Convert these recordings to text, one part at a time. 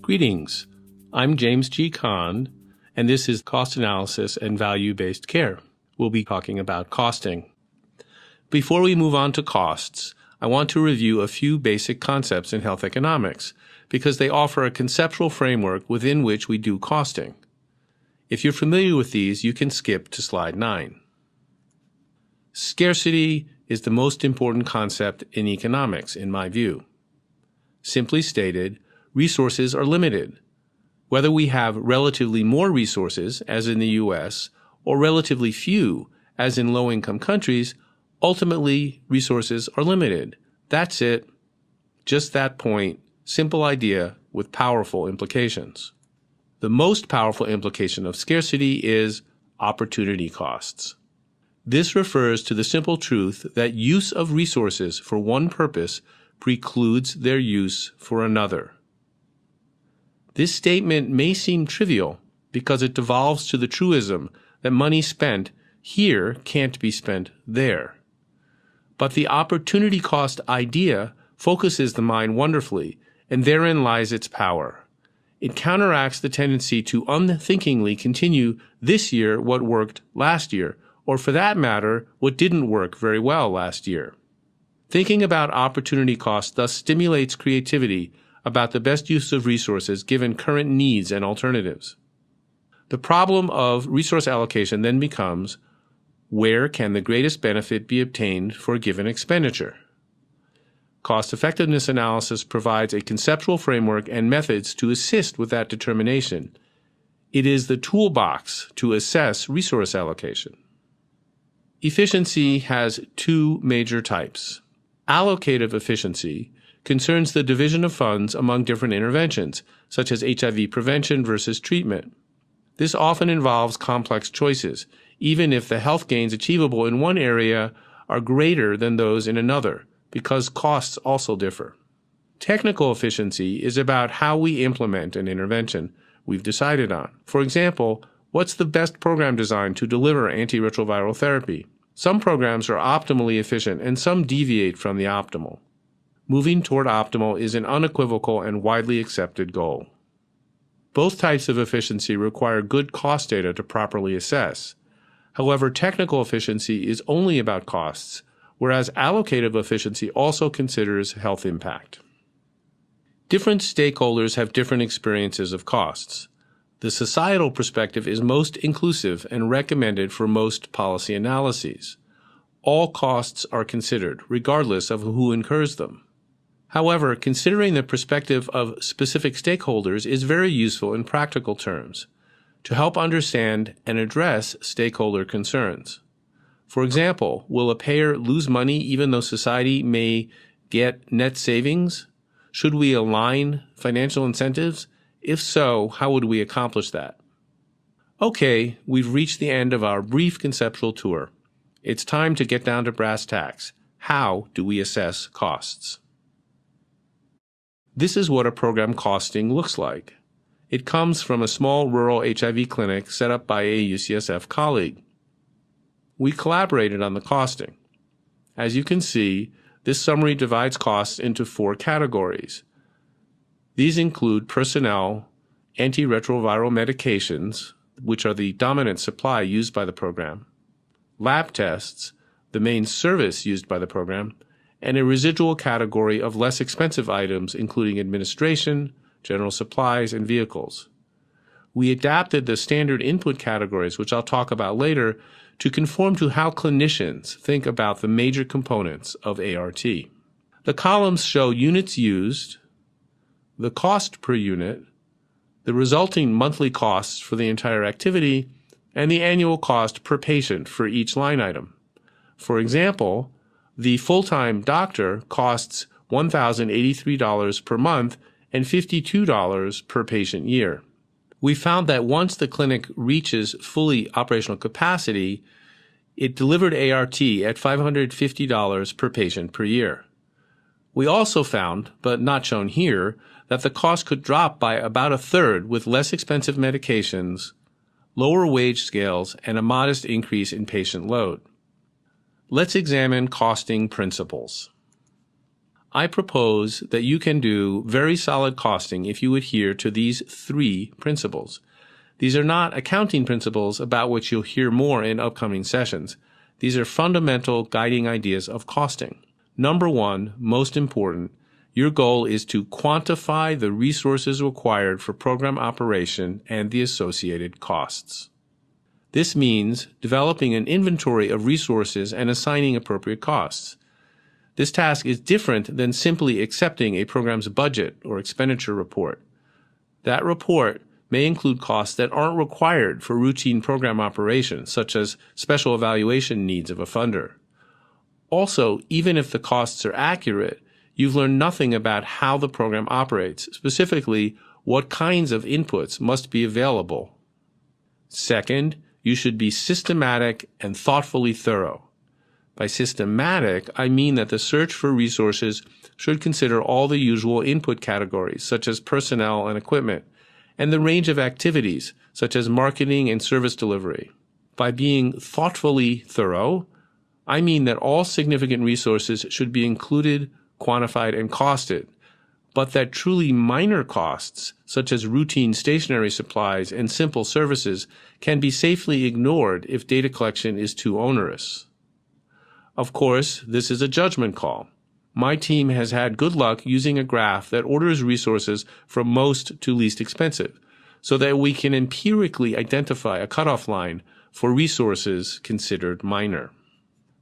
Greetings. I'm James G. Kahn, and this is Cost Analysis and Value-Based Care. We'll be talking about costing. Before we move on to costs, I want to review a few basic concepts in health economics because they offer a conceptual framework within which we do costing. If you're familiar with these, you can skip to slide 9. Scarcity is the most important concept in economics, in my view. Simply stated, resources are limited. Whether we have relatively more resources, as in the U.S., or relatively few, as in low-income countries, ultimately resources are limited. That's it. Just that point. Simple idea with powerful implications. The most powerful implication of scarcity is opportunity costs. This refers to the simple truth that use of resources for one purpose precludes their use for another. This statement may seem trivial because it devolves to the truism that money spent here can't be spent there. But the opportunity cost idea focuses the mind wonderfully, and therein lies its power. It counteracts the tendency to unthinkingly continue this year what worked last year, or for that matter, what didn't work very well last year. Thinking about opportunity cost thus stimulates creativity about the best use of resources given current needs and alternatives. The problem of resource allocation then becomes, where can the greatest benefit be obtained for a given expenditure? Cost-effectiveness analysis provides a conceptual framework and methods to assist with that determination. It is the toolbox to assess resource allocation. Efficiency has two major types. Allocative efficiency concerns the division of funds among different interventions, such as HIV prevention versus treatment. This often involves complex choices, even if the health gains achievable in one area are greater than those in another, because costs also differ. Technical efficiency is about how we implement an intervention we've decided on. For example, what's the best program design to deliver antiretroviral therapy? Some programs are optimally efficient and some deviate from the optimal. Moving toward optimal is an unequivocal and widely accepted goal. Both types of efficiency require good cost data to properly assess. However, technical efficiency is only about costs, whereas allocative efficiency also considers health impact. Different stakeholders have different experiences of costs. The societal perspective is most inclusive and recommended for most policy analyses. All costs are considered, regardless of who incurs them. However, considering the perspective of specific stakeholders is very useful in practical terms to help understand and address stakeholder concerns. For example, will a payer lose money even though society may get net savings? Should we align financial incentives? If so, how would we accomplish that? Okay, we've reached the end of our brief conceptual tour. It's time to get down to brass tacks. How do we assess costs? This is what a program costing looks like. It comes from a small rural HIV clinic set up by a UCSF colleague. We collaborated on the costing. As you can see, this summary divides costs into 4 categories. These include personnel, antiretroviral medications, which are the dominant supply used by the program, lab tests, the main service used by the program, and a residual category of less expensive items including administration, general supplies, and vehicles. We adapted the standard input categories, which I'll talk about later, to conform to how clinicians think about the major components of ART. The columns show units used, the cost per unit, the resulting monthly costs for the entire activity, and the annual cost per patient for each line item. For example, the full-time doctor costs $1,083 per month and $52 per patient year. We found that once the clinic reaches fully operational capacity, it delivered ART at $550 per patient per year. We also found, but not shown here, that the cost could drop by about a third with less expensive medications, lower wage scales, and a modest increase in patient load. Let's examine costing principles. I propose that you can do very solid costing if you adhere to these 3 principles. These are not accounting principles about which you'll hear more in upcoming sessions. These are fundamental guiding ideas of costing. Number 1, most important, your goal is to quantify the resources required for program operation and the associated costs. This means developing an inventory of resources and assigning appropriate costs. This task is different than simply accepting a program's budget or expenditure report. That report may include costs that aren't required for routine program operations, such as special evaluation needs of a funder. Also, even if the costs are accurate, you've learned nothing about how the program operates, specifically what kinds of inputs must be available. Second, you should be systematic and thoughtfully thorough. By systematic, I mean that the search for resources should consider all the usual input categories, such as personnel and equipment, and the range of activities, such as marketing and service delivery. By being thoughtfully thorough, I mean that all significant resources should be included, quantified, and costed, but that truly minor costs, such as routine stationery supplies and simple services, can be safely ignored if data collection is too onerous. Of course, this is a judgment call. My team has had good luck using a graph that orders resources from most to least expensive, so that we can empirically identify a cutoff line for resources considered minor.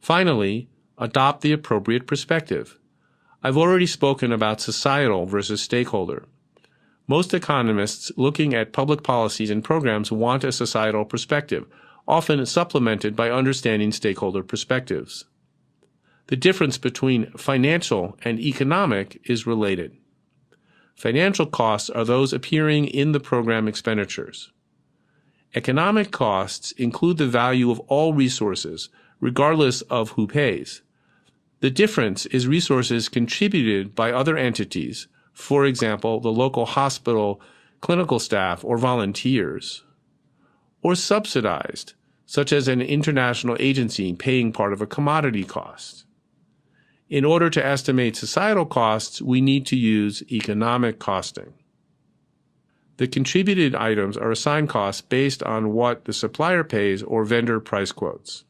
Finally, adopt the appropriate perspective. I've already spoken about societal versus stakeholder. Most economists looking at public policies and programs want a societal perspective, often supplemented by understanding stakeholder perspectives. The difference between financial and economic is related. Financial costs are those appearing in the program expenditures. Economic costs include the value of all resources, regardless of who pays. The difference is resources contributed by other entities, for example, the local hospital, clinical staff, or volunteers, or subsidized, such as an international agency paying part of a commodity cost. In order to estimate societal costs, we need to use economic costing. The contributed items are assigned costs based on what the supplier pays or vendor price quotes.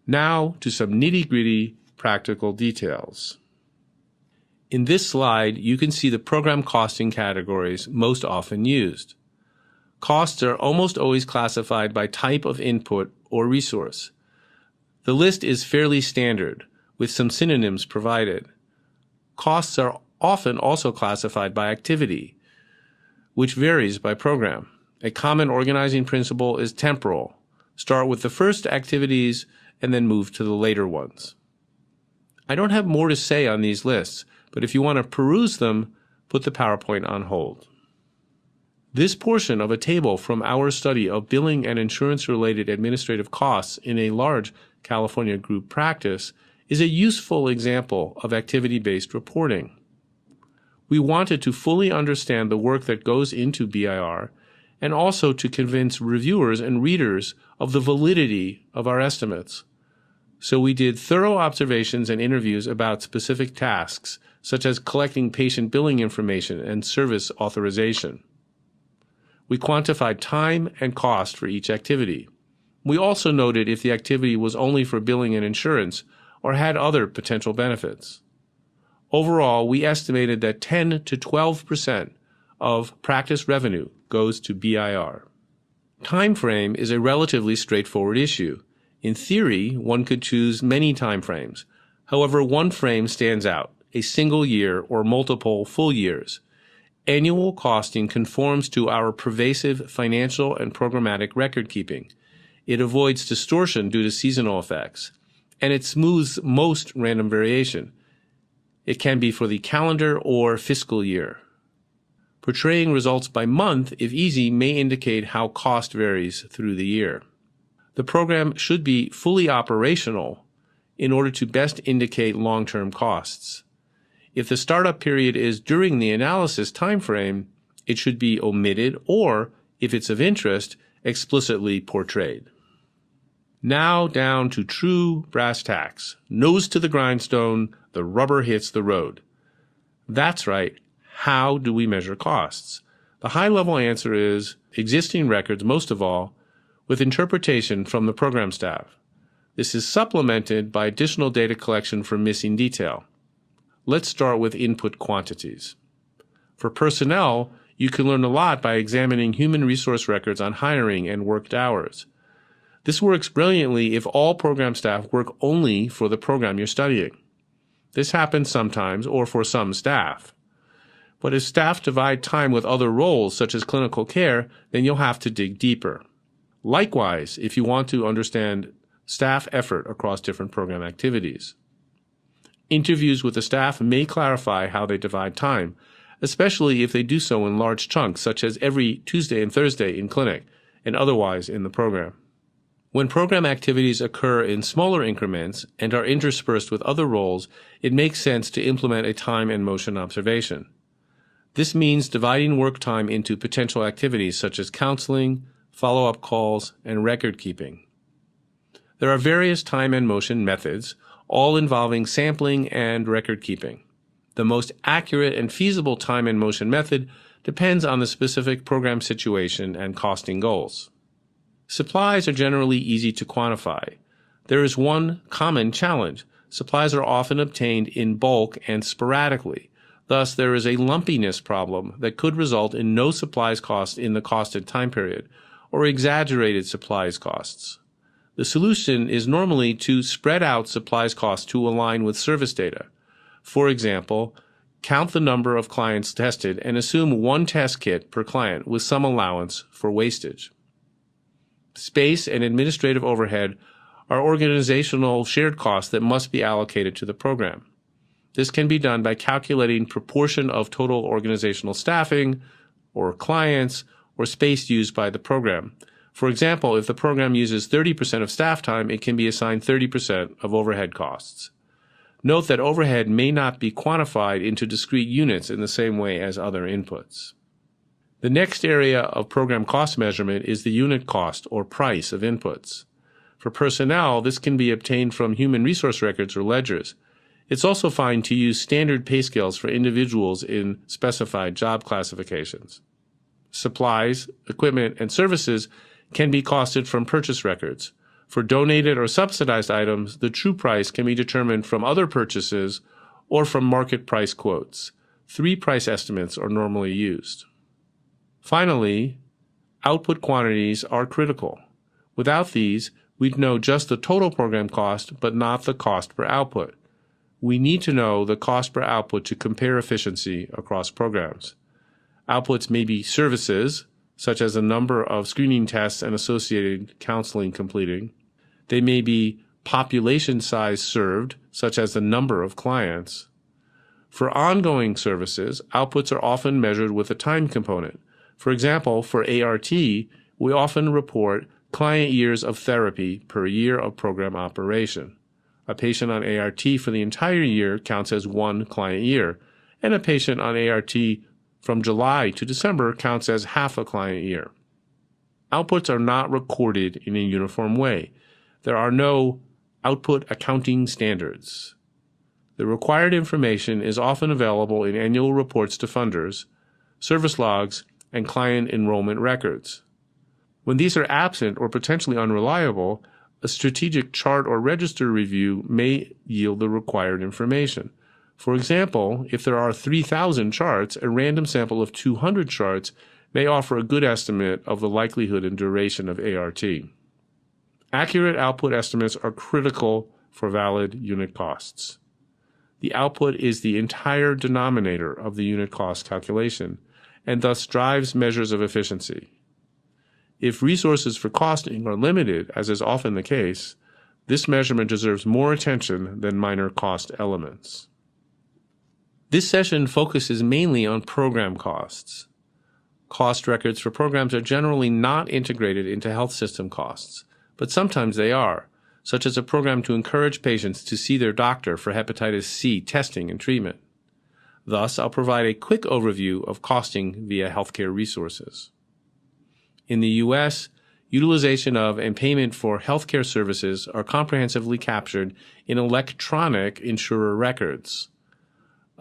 Now to some nitty-gritty practical details. In this slide, you can see the program costing categories most often used. Costs are almost always classified by type of input or resource. The list is fairly standard, with some synonyms provided. Costs are often also classified by activity, which varies by program. A common organizing principle is temporal. Start with the first activities and then move to the later ones. I don't have more to say on these lists, but if you want to peruse them, put the PowerPoint on hold. This portion of a table from our study of billing and insurance-related administrative costs in a large California group practice is a useful example of activity-based reporting. We wanted to fully understand the work that goes into BIR and also to convince reviewers and readers of the validity of our estimates. So we did thorough observations and interviews about specific tasks, such as collecting patient billing information and service authorization. We quantified time and cost for each activity. We also noted if the activity was only for billing and insurance or had other potential benefits. Overall, we estimated that 10 to 12% of practice revenue goes to BIR. Time frame is a relatively straightforward issue. In theory, one could choose many time frames. However, one frame stands out, a single year or multiple full years. Annual costing conforms to our pervasive financial and programmatic record keeping. It avoids distortion due to seasonal effects, and it smooths most random variation. It can be for the calendar or fiscal year. Portraying results by month, if easy, may indicate how cost varies through the year. The program should be fully operational in order to best indicate long-term costs. If the startup period is during the analysis timeframe, it should be omitted or, if it's of interest, explicitly portrayed. Now down to true brass tacks. Nose to the grindstone, the rubber hits the road. That's right. How do we measure costs? The high-level answer is existing records, most of all, with interpretation from the program staff. This is supplemented by additional data collection for missing detail. Let's start with input quantities. For personnel, you can learn a lot by examining human resource records on hiring and worked hours. This works brilliantly if all program staff work only for the program you're studying. This happens sometimes, or for some staff. But if staff divide time with other roles, such as clinical care, then you'll have to dig deeper. Likewise, if you want to understand staff effort across different program activities. Interviews with the staff may clarify how they divide time, especially if they do so in large chunks, such as every Tuesday and Thursday in clinic, and otherwise in the program. When program activities occur in smaller increments and are interspersed with other roles, it makes sense to implement a time and motion observation. This means dividing work time into potential activities such as counseling, follow-up calls, and record keeping. There are various time and motion methods, all involving sampling and record keeping. The most accurate and feasible time and motion method depends on the specific program situation and costing goals. Supplies are generally easy to quantify. There is one common challenge. Supplies are often obtained in bulk and sporadically. Thus, there is a lumpiness problem that could result in no supplies cost in the costed time period, or exaggerated supplies costs. The solution is normally to spread out supplies costs to align with service data. For example, count the number of clients tested and assume one test kit per client with some allowance for wastage. Space and administrative overhead are organizational shared costs that must be allocated to the program. This can be done by calculating proportion of total organizational staffing, or clients, or space used by the program. For example, if the program uses 30% of staff time, it can be assigned 30% of overhead costs. Note that overhead may not be quantified into discrete units in the same way as other inputs. The next area of program cost measurement is the unit cost or price of inputs. For personnel, this can be obtained from human resource records or ledgers. It's also fine to use standard pay scales for individuals in specified job classifications. Supplies, equipment, and services can be costed from purchase records. For donated or subsidized items, the true price can be determined from other purchases or from market price quotes. 3 price estimates are normally used. Finally, output quantities are critical. Without these, we'd know just the total program cost, but not the cost per output. We need to know the cost per output to compare efficiency across programs. Outputs may be services, such as the number of screening tests and associated counseling completing. They may be population size served, such as the number of clients. For ongoing services, outputs are often measured with a time component. For example, for ART, we often report client years of therapy per year of program operation. A patient on ART for the entire year counts as 1 client year, and a patient on ART from July to December counts as half a client year. Outputs are not recorded in a uniform way. There are no output accounting standards. The required information is often available in annual reports to funders, service logs, and client enrollment records. When these are absent or potentially unreliable, a strategic chart or register review may yield the required information. For example, if there are 3,000 charts, a random sample of 200 charts may offer a good estimate of the likelihood and duration of ART. Accurate output estimates are critical for valid unit costs. The output is the entire denominator of the unit cost calculation, and thus drives measures of efficiency. If resources for costing are limited, as is often the case, this measurement deserves more attention than minor cost elements. This session focuses mainly on program costs. Cost records for programs are generally not integrated into health system costs, but sometimes they are, such as a program to encourage patients to see their doctor for hepatitis C testing and treatment. Thus, I'll provide a quick overview of costing via healthcare resources. In the U.S., utilization of and payment for healthcare services are comprehensively captured in electronic insurer records.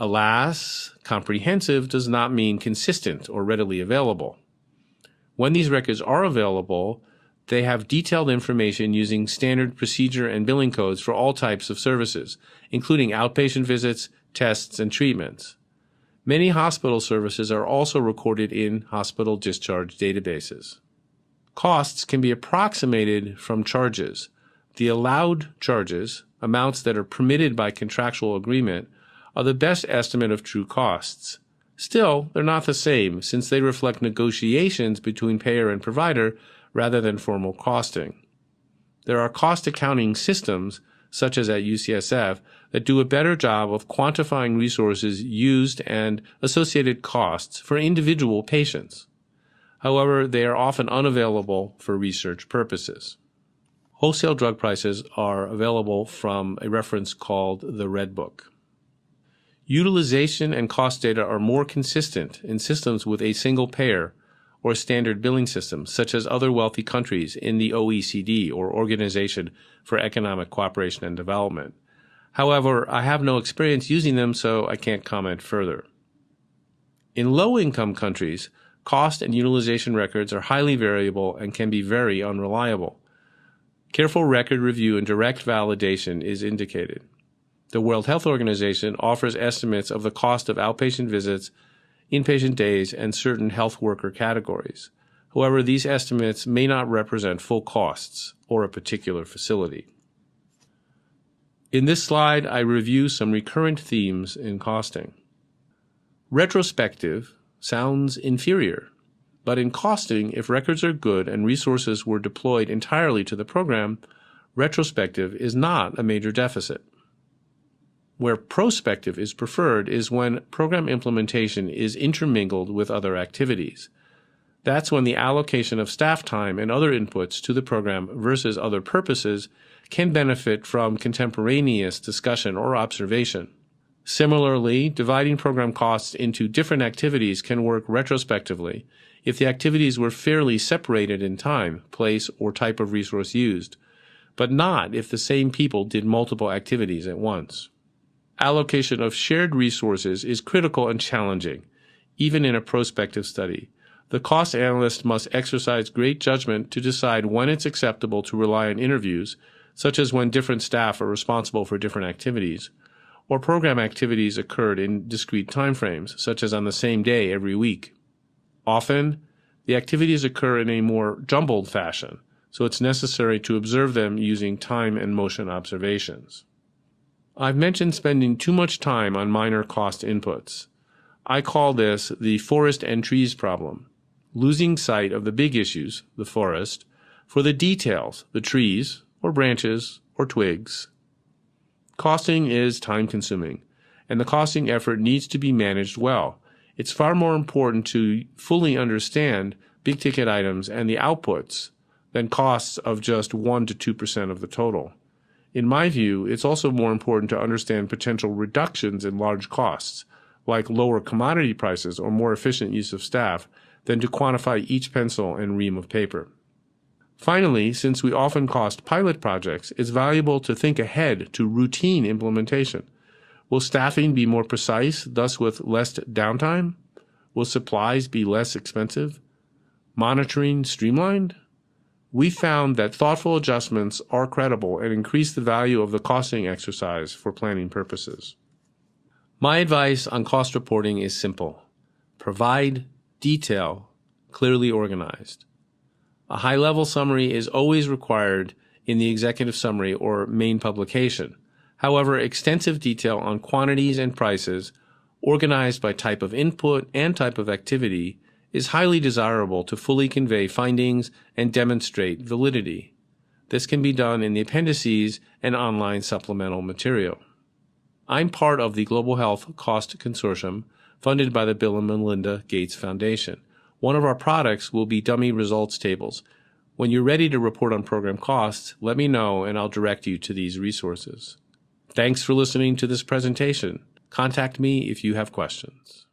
Alas, comprehensive does not mean consistent or readily available. When these records are available, they have detailed information using standard procedure and billing codes for all types of services, including outpatient visits, tests, and treatments. Many hospital services are also recorded in hospital discharge databases. Costs can be approximated from charges. The allowed charges, amounts that are permitted by contractual agreement, are the best estimate of true costs. Still, they're not the same, since they reflect negotiations between payer and provider rather than formal costing. There are cost accounting systems, such as at UCSF, that do a better job of quantifying resources used and associated costs for individual patients. However, they are often unavailable for research purposes. Wholesale drug prices are available from a reference called the Red Book. Utilization and cost data are more consistent in systems with a single payer or standard billing system, such as other wealthy countries in the OECD, or Organization for Economic Cooperation and Development. However, I have no experience using them, so I can't comment further. In low-income countries, cost and utilization records are highly variable and can be very unreliable. Careful record review and direct validation is indicated. The World Health Organization offers estimates of the cost of outpatient visits, inpatient days, and certain health worker categories. However, these estimates may not represent full costs or a particular facility. In this slide, I review some recurrent themes in costing. Retrospective sounds inferior, but in costing, if records are good and resources were deployed entirely to the program, retrospective is not a major deficit. Where prospective is preferred is when program implementation is intermingled with other activities. That's when the allocation of staff time and other inputs to the program versus other purposes can benefit from contemporaneous discussion or observation. Similarly, dividing program costs into different activities can work retrospectively if the activities were fairly separated in time, place, or type of resource used, but not if the same people did multiple activities at once. Allocation of shared resources is critical and challenging, even in a prospective study. The cost analyst must exercise great judgment to decide when it's acceptable to rely on interviews, such as when different staff are responsible for different activities, or program activities occurred in discrete timeframes, such as on the same day every week. Often, the activities occur in a more jumbled fashion, so it's necessary to observe them using time and motion observations. I've mentioned spending too much time on minor cost inputs. I call this the forest and trees problem, losing sight of the big issues, the forest, for the details, the trees, or branches, or twigs. Costing is time-consuming, and the costing effort needs to be managed well. It's far more important to fully understand big-ticket items and the outputs than costs of just 1 to 2% of the total. In my view, it's also more important to understand potential reductions in large costs, like lower commodity prices or more efficient use of staff, than to quantify each pencil and ream of paper. Finally, since we often cost pilot projects, it's valuable to think ahead to routine implementation. Will staffing be more precise, thus with less downtime? Will supplies be less expensive? Monitoring streamlined? We found that thoughtful adjustments are credible and increase the value of the costing exercise for planning purposes. My advice on cost reporting is simple. Provide detail, clearly organized. A high-level summary is always required in the executive summary or main publication. However, extensive detail on quantities and prices, organized by type of input and type of activity, is highly desirable to fully convey findings and demonstrate validity. This can be done in the appendices and online supplemental material. I'm part of the Global Health Cost Consortium, funded by the Bill and Melinda Gates Foundation. One of our products will be dummy results tables. When you're ready to report on program costs, let me know and I'll direct you to these resources. Thanks for listening to this presentation. Contact me if you have questions.